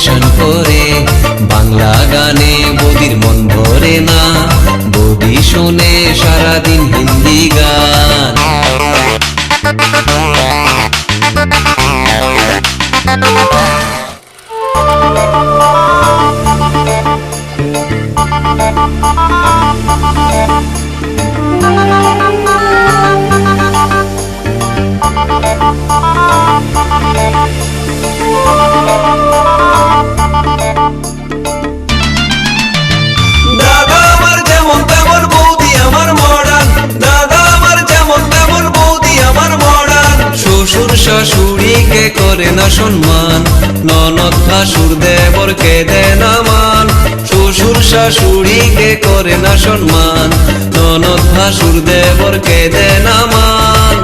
Motivation করে। বাংলা গানে বৌদির মন ভরে না, বৌদি শোনে সারাদিন হিন্দি গান। শাশুড়িকে করে না সম্মান, ননদ ভাসুর দেবরকে দেয় না মান। শ্বশুর শাশুড়িকে করে না সম্মান, ননদ ভাসুর দেবরকে দেয় না মান।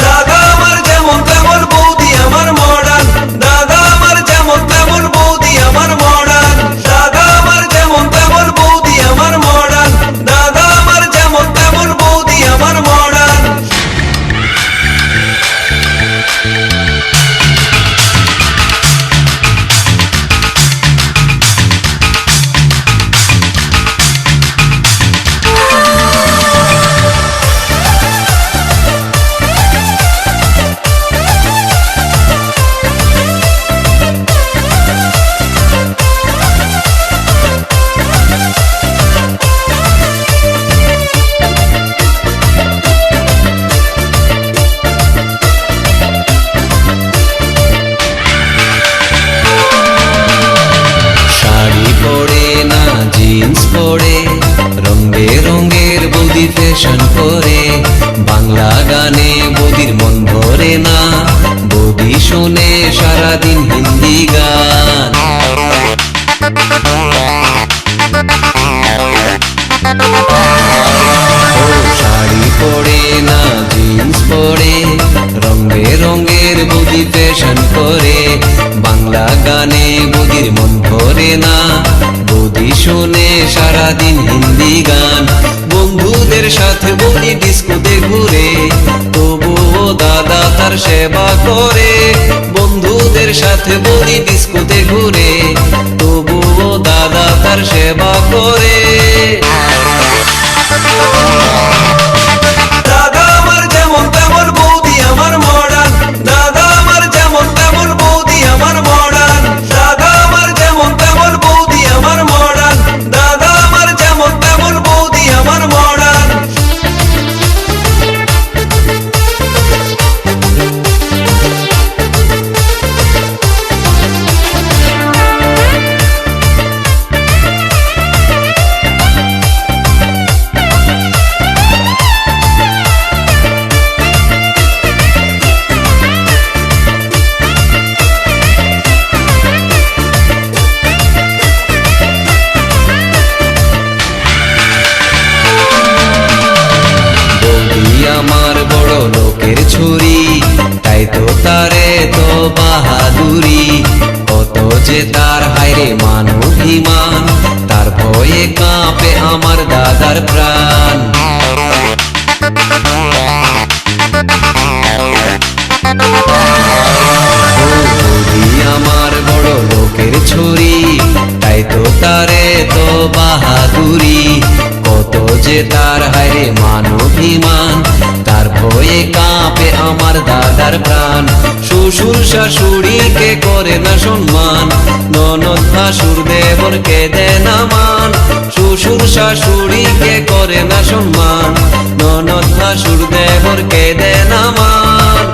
দাদা আমার যেমন তেমন বৌদি আমার মডার্ন, দাদা আমার যেমন তেমন বৌদি আমার মডার্ন, দাদা আমার যেমন তেমন বৌদি আমার মডার্ন, দাদা আমার যেমন তেমন বৌদি আমার মডার্ন। জিন্স পরে রঙে রঙের বৌদি ফ্যাশন করে। বাংলা গানে বৌদির মন ভরে না, বৌদি শোনে সারাদিন হিন্দি গান। শাড়ি পরে না জিন্স পরে, রঙে রঙের বৌদি ফ্যাশন করে। বাংলা গানে বৌদির মন ভরে না, বৌদি শোনে সারাদিন হিন্দি গান। বন্ধুদের সাথে বৌদি ডিস্কোতে ঘুরে, তবুও দাদা তার সেবা করে। বন্ধুদের সাথে বৌদি ডিস্কোতে ঘুরে, তবুও দাদা তার সেবা করে। দাদা আমার যেমন তেমন বৌদি আমার মডার্ন, দাদা আমার যেমন তেমন বৌদি আমার মডার্ন, দাদা আমার যেমন তেমন বৌদি আমার মডার্ন, দাদা আমার যেমন তেমন বৌদি আমার মডার্ন। আমার বড় লোকের ছুরি, তাই তো তারে তো বাহাদুরি। কত যে তার হায়রে মান অভিমান, তার ভয়ে কাঁপে আমার দাদার প্রাণ। আমার বড় লোকের ছুরি, তাই তো তারে তো বাহাদুরি। কত যে তার হায়রে মান অভিমান, তার ভয়ে কাঁপে আমার দাদার প্রাণ। শ্বশুর শাশুড়িকে করে না সম্মান, ননদ ভাসুর দেবরকে দেয় না মান। শ্বশুর শাশুড়িকে করে না সম্মান, ননদ ভাসুর দেবরকে দেয় না মান।